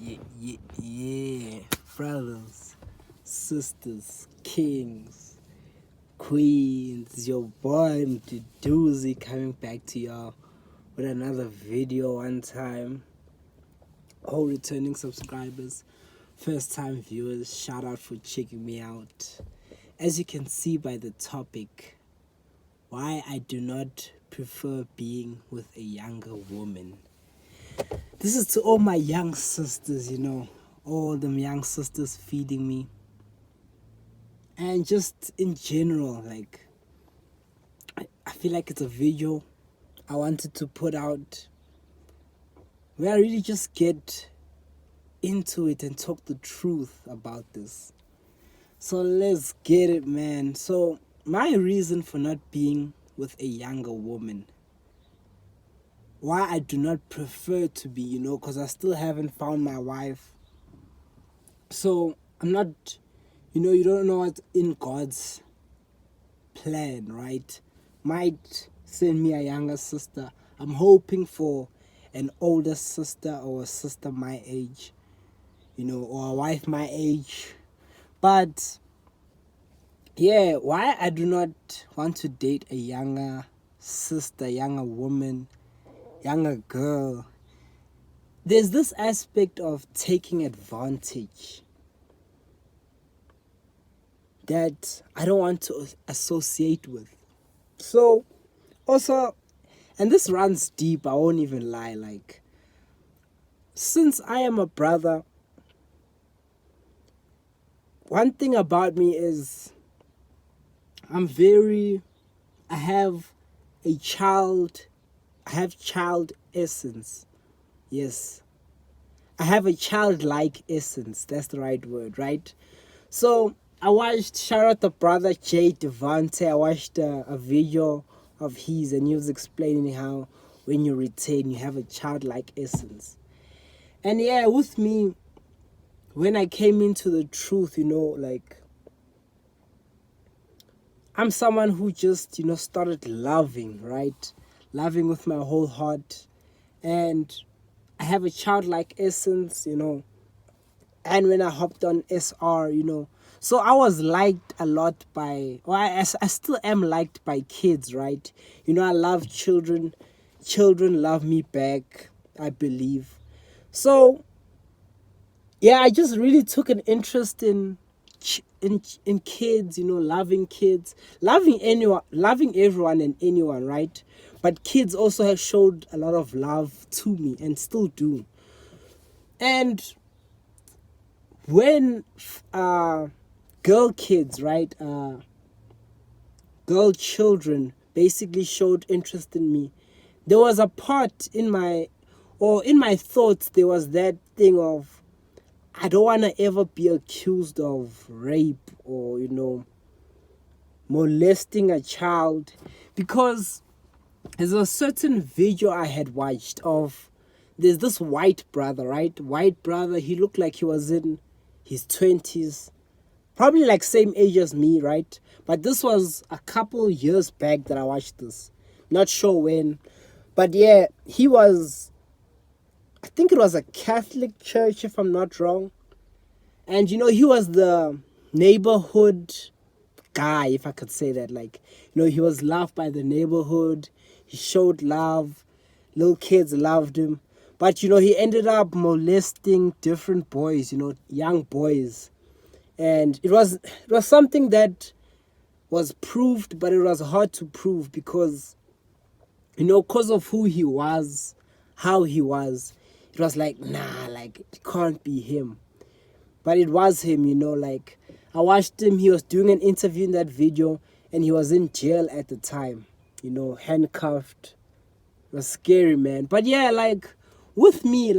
Yeah, brothers, sisters, kings, queens, your boy Mduduzi coming back to y'all with another video one time. All returning subscribers, first time viewers, shout out for checking me out. As you can see by the topic, why I do not prefer being with a younger woman. This is to all my young sisters, all them young sisters feeding me. And just in general, I feel like it's a video I wanted to put out where I really just get into it and talk the truth about this. So let's get it, man. So my reason for not being with a younger woman, why I do not prefer to be, because I still haven't found my wife. So I'm not, you don't know what's in God's plan, right? Might send me a younger sister. I'm hoping for an older sister or a sister my age, or a wife my age. But yeah, why I do not want to date a younger sister, younger woman, younger girl, there's this aspect of taking advantage that I don't want to associate with. So also, and this runs deep, I won't even lie, since I am a brother, one thing about me is I have child essence. Yes. I have a childlike essence. That's the right word, right? So I watched, shout out the brother Jay Devante. I watched a video of his, and he was explaining how when you retain, you have a childlike essence. And yeah, with me, when I came into the truth, I'm someone who just, started loving, right? Loving with my whole heart. And I have a childlike essence, and when I hopped on SR, so I was liked a lot by, I still am liked by kids, right? I love children. Children love me back, I believe. So yeah, I just really took an interest in kids, loving kids, loving everyone and anyone, right? But kids also have showed a lot of love to me and still do. And when girl kids, right, girl children basically showed interest in me, there was a part in my thoughts, there was that thing of, I don't want to ever be accused of rape or, molesting a child, because there's a certain video I had watched of, there's this white brother, right? White brother, he looked like he was in his 20s, probably like same age as me, right? But this was a couple years back that I watched this. Not sure when. But yeah, I think it was a Catholic church, if I'm not wrong. And, he was the neighborhood guy, if I could say that. He was loved by the neighborhood. He showed love. Little kids loved him. But, he ended up molesting different boys, young boys. And it was something that was proved, but it was hard to prove because, because of who he was, how he was, it was like, nah, it can't be him. But it was him, I watched him, he was doing an interview in that video, and he was in jail at the time, handcuffed. It was scary, man. But yeah, with me,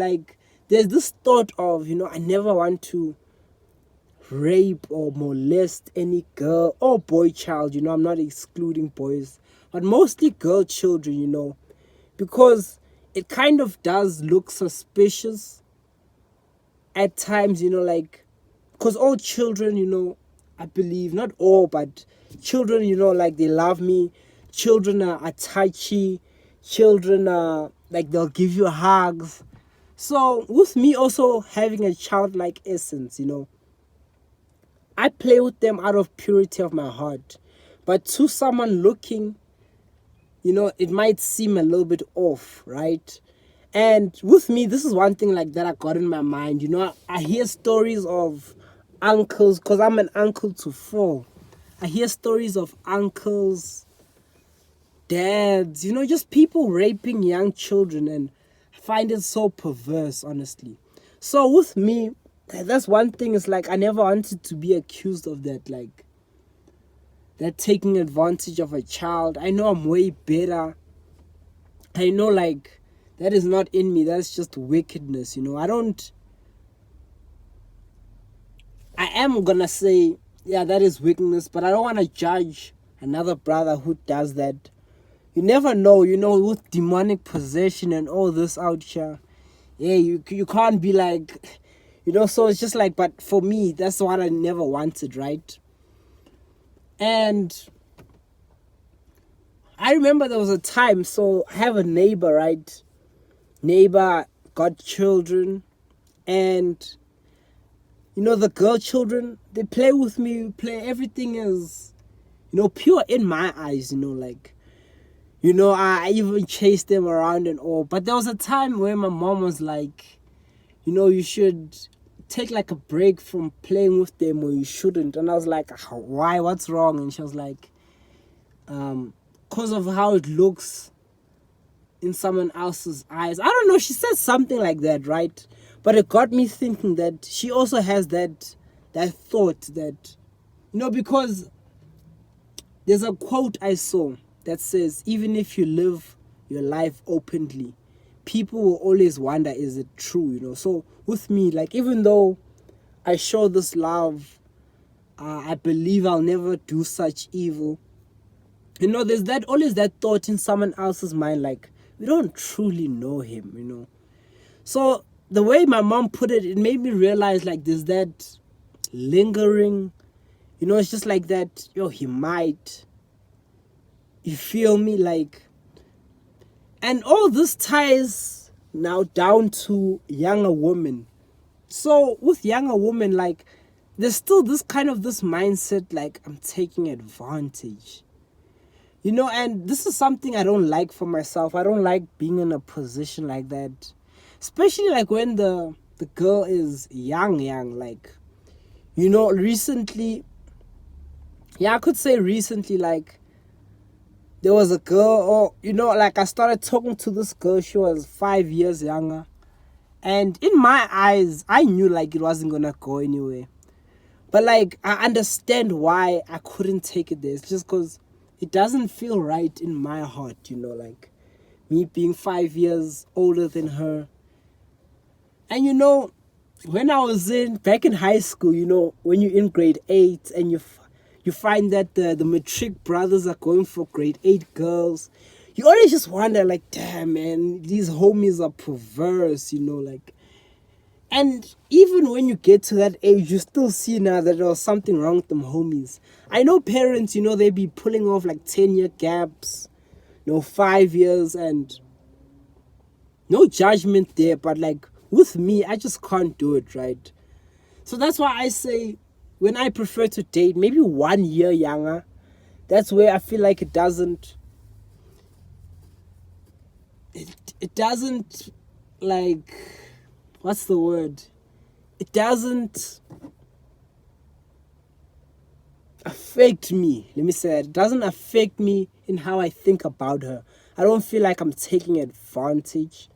there's this thought of, I never want to rape or molest any girl or boy child, I'm not excluding boys, but mostly girl children, because it kind of does look suspicious at times, because all children, I believe, not all, but children, they love me. Children are touchy. Children are, they'll give you hugs. So with me also having a childlike essence, I play with them out of purity of my heart. But to someone looking, it might seem a little bit off, right? And with me, this is one thing like that I got in my mind. I hear stories of uncles, because I'm an uncle to four. I hear stories of uncles, dads, just people raping young children, and I find it so perverse, honestly. So with me, that's one thing, is like I never wanted to be accused of that, like that taking advantage of a child. I know I'm way better. I know, like, that is not in me. That's just wickedness, I am gonna say, yeah, that is wickedness, but I don't want to judge another brother who does that. You never know, with demonic possession and all this out here. Yeah, you can't be like, so it's just like, but for me, that's what I never wanted, right? And I remember there was a time, so I have a neighbor, right? Neighbor got children, and the girl children, they play with me, we play, everything is, pure in my eyes, like, I even chased them around and all. But there was a time where my mom was like, you should take like a break from playing with them, or you shouldn't. And I was like, why? What's wrong? And she was like, because of how it looks in someone else's eyes. I don't know. She said something like that, right? But it got me thinking that she also has that thought that, because there's a quote I saw that says, even if you live your life openly, people will always wonder, is it true? So with me, like, even though I show this love, I believe I'll never do such evil. There's always that thought in someone else's mind, like, we don't truly know him. So the way my mom put it, it made me realize, like, there's that lingering, it's just like that, he might, you feel me, like. And all this ties now down to younger women. So with younger women, like, there's still this mindset, like, I'm taking advantage. And this is something I don't like for myself. I don't like being in a position like that. Especially, like, when the girl is young, like, recently, I could say recently, like, there was a girl, or, like, I started talking to this girl. She was 5 years younger. And in my eyes, I knew, like, it wasn't gonna go anywhere. But, like, I understand why I couldn't take it there. It's just because it doesn't feel right in my heart, like, me being 5 years older than her. And, when I was back in high school, when you're in grade 8 and you find that the matric brothers are going for grade 8 girls, you always just wonder, like, damn, man, these homies are perverse, like. And even when you get to that age, you still see now that there was something wrong with them homies. I know parents, they be pulling off like 10-year gaps, 5 years, and no judgment there. But, like, with me, I just can't do it, right? So that's why I say, when I prefer to date, maybe 1 year younger, that's where I feel like it doesn't, like, what's the word? It doesn't affect me. Let me say that. It doesn't affect me in how I think about her. I don't feel like I'm taking advantage.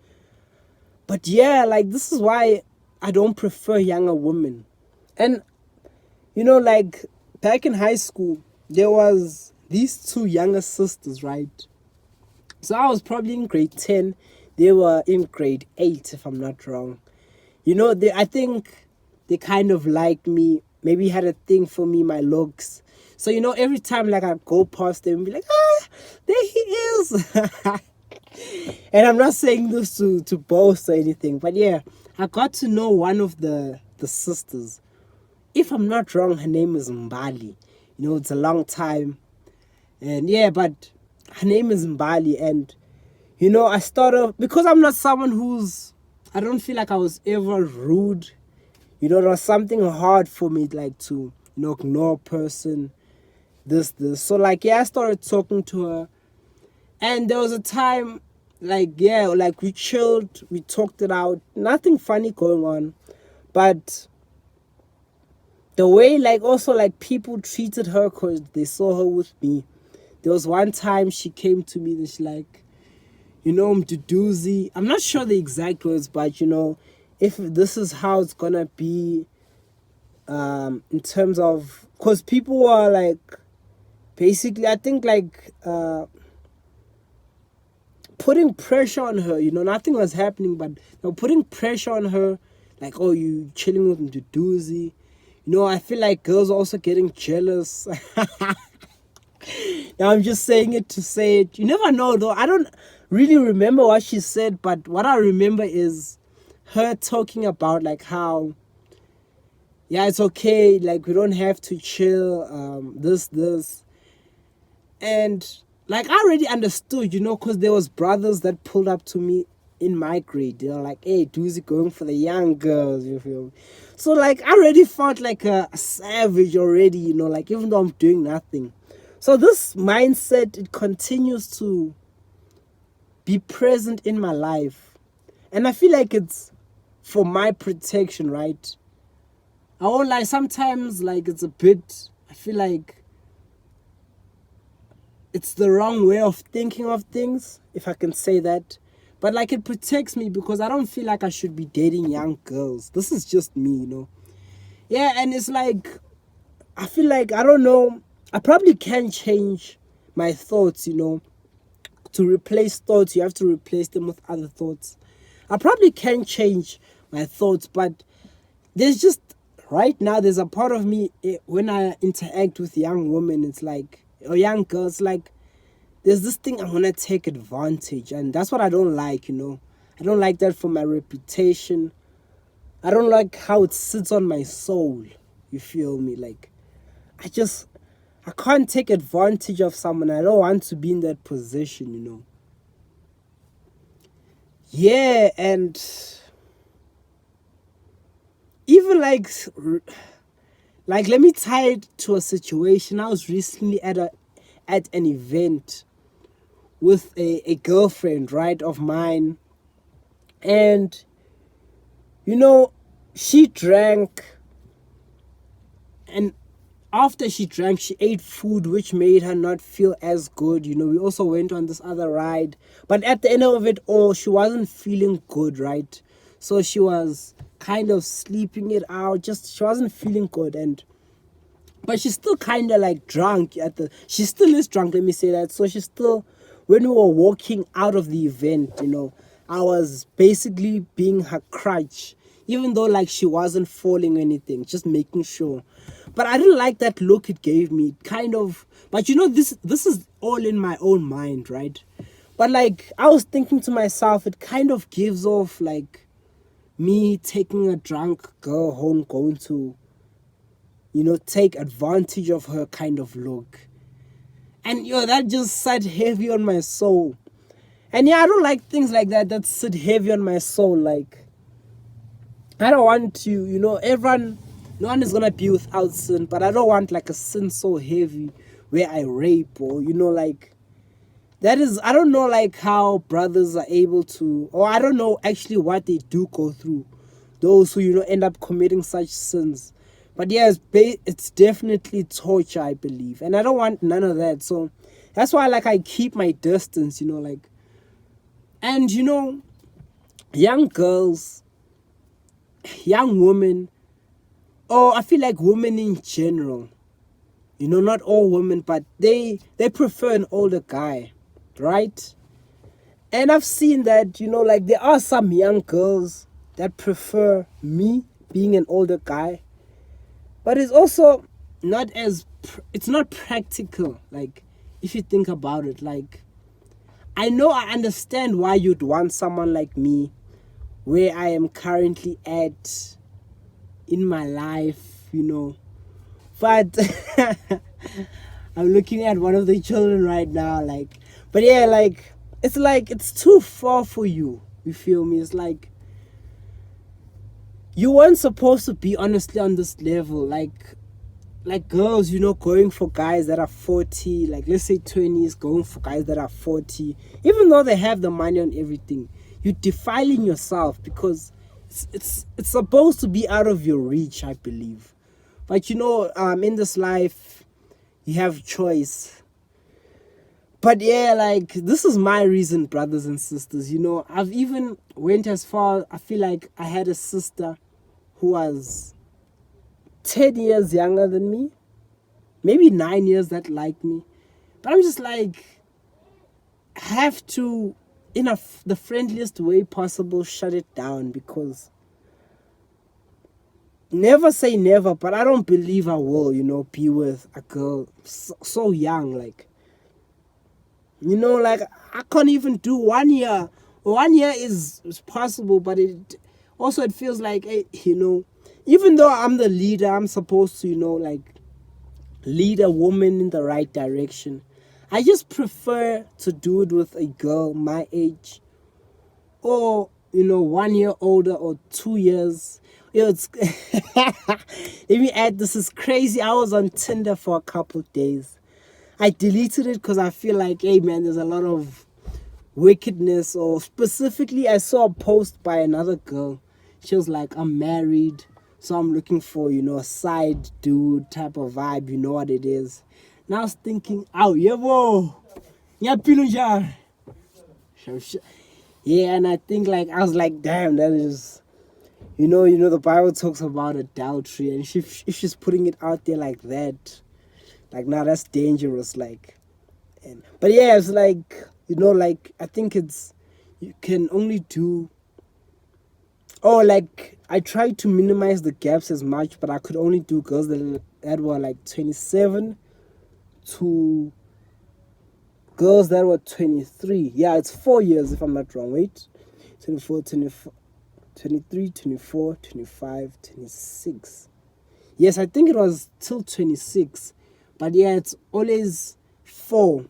But yeah, like, this is why I don't prefer younger women. And, like, back in high school, there was these two younger sisters, right? So I was probably in grade 10. They were in grade 8, if I'm not wrong. I think they kind of liked me, maybe had a thing for me, my looks. So, every time, like, I'd go past them and be like, there he is. And I'm not saying this to boast or anything, but yeah, I got to know one of the sisters. If I'm not wrong, her name is Mbali. It's a long time. And yeah, but her name is Mbali. And, I started, because I'm not someone who's, I don't feel like I was ever rude. You know, it was something hard for me, like, to, ignore a person, this. So, like, yeah, I started talking to her. And there was a time, like, yeah, like, we chilled, we talked it out. Nothing funny going on. But the way, like, also, like, people treated her because they saw her with me. There was one time she came to me and she's like, Mduduzi. I'm not sure the exact words, but, if this is how it's gonna be, in terms of, because people were, like, basically, I think, like, putting pressure on her, nothing was happening, but they were putting pressure on her, like, oh, you chilling with Mduduzi. I feel like girls are also getting jealous. Now I'm just saying it to say it. You never know, though. I don't really remember what she said, but what I remember is her talking about, like, how, yeah, it's okay, like, we don't have to chill, this. And, like, I already understood, because there was brothers that pulled up to me in my grade. They're like, hey, Doozy going for the young girls, you feel me? So, like, I already felt like a savage already, like, even though I'm doing nothing. So this mindset, it continues to be present in my life. And I feel like it's for my protection, right? I won't lie, sometimes, like, it's a bit, I feel like it's the wrong way of thinking of things, if I can say that. But, like, it protects me because I don't feel like I should be dating young girls. This is just me. Yeah, and it's like, I feel like, I don't know, I probably can change my thoughts, To replace thoughts, you have to replace them with other thoughts. I probably can change my thoughts, but there's just, right now, there's a part of me, when I interact with young women, it's like, or young girls, like, there's this thing I'm gonna take advantage, and that's what I don't like, I don't like that for my reputation. I don't like how it sits on my soul, you feel me? Like, I can't take advantage of someone. I don't want to be in that position, Yeah, and even, like, let me tie it to a situation. I was recently at an event with a girlfriend, right, of mine. And, she drank. And after she drank, she ate food which made her not feel as good. We also went on this other ride. But at the end of it all, she wasn't feeling good, right? So she was kind of sleeping it out. She wasn't feeling good. But she's still kind of, like, drunk she still is drunk, let me say that. So she's still, when we were walking out of the event, I was basically being her crutch. Even though, like, she wasn't falling or anything, just making sure. But I didn't like that look it gave me. Kind of, but this is all in my own mind, right? But, like, I was thinking to myself, it kind of gives off, like, me taking a drunk girl home, going to, take advantage of her kind of look. And, that just sat heavy on my soul. And, yeah, I don't like things like that sit heavy on my soul. Like, I don't want to, no one is going to be without sin, but I don't want, like, a sin so heavy where I rape or, like, that is, I don't know, like, how brothers are able to, or I don't know actually what they do go through, those who, end up committing such sins. But yeah, it's definitely torture, I believe. And I don't want none of that. So that's why, like, I keep my distance, like. And, young girls, young women, or I feel like women in general, not all women, but they prefer an older guy, right? And I've seen that, like, there are some young girls that prefer me being an older guy. But it's also not it's not practical, like, if you think about it. Like, I understand why you'd want someone like me where I am currently at in my life, But I'm looking at one of the children right now, like, but yeah, like, it's too far for you. You feel me? It's like, you weren't supposed to be honestly on this level. Like girls, you know, going for guys that are 40, like let's say 20s, going for guys that are 40, even though they have the money and everything, you're defiling yourself because it's supposed to be out of your reach, I believe. But you know, in this life, you have choice. But yeah, like this is my reason, brothers and sisters. You know, I've even went as far. I feel like I had a sister who was 10 years younger than me, maybe 9 years that like me. But I'm just like, have to, in the friendliest way possible, shut it down because never say never, but I don't believe I will, you know, be with a girl so young. Like, you know, like I can't even do 1 year. 1 year is possible, but it feels like, you know, even though I'm the leader, I'm supposed to, you know, like lead a woman in the right direction. I just prefer to do it with a girl my age, or you know, 1 year older or 2 years. Yo, it's let me add, this is crazy. I was on Tinder for a couple days. I deleted it because I feel like, hey man, there's a lot of wickedness. Or specifically, I saw a post by another girl. She was like, I'm married, so I'm looking for, you know, a side dude type of vibe. You know what it is. And I was thinking, oh, yeah, whoa. Yeah, and I think like, I was like, damn, that is, you know, the Bible talks about adultery, and if she's putting it out there like that, like, nah, that's dangerous. Like, but yeah, it's like, you know, like I think it's, you can only do, oh, like I tried to minimize the gaps as much, but I could only do girls that were like 27 to girls that were 23. Yeah, it's 4 years if I'm not wrong. Wait, 24, 24, 23, 24, 25, 26. Yes, I think it was till 26. But yeah, it's always 4.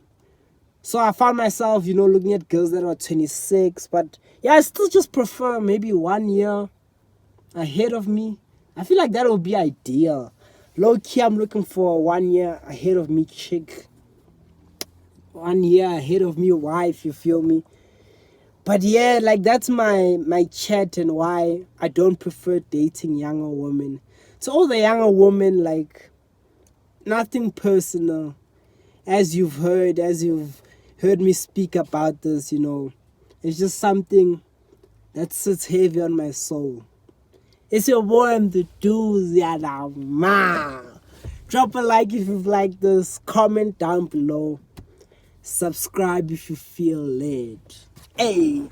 So I found myself, you know, looking at girls that were 26. But yeah, I still just prefer maybe 1 year ahead of me. I feel like that would be ideal. Low key, I'm looking for a 1 year ahead of me chick. 1 year ahead of me wife, you feel me? But yeah, like that's my chat and why I don't prefer dating younger women. To all the younger women, like, nothing personal. As you've heard me speak about this, you know, it's just something that sits heavy on my soul. It's your boy, I'm the dudes, ma. Drop a like if you've liked this, comment down below, subscribe if you feel led. Hey.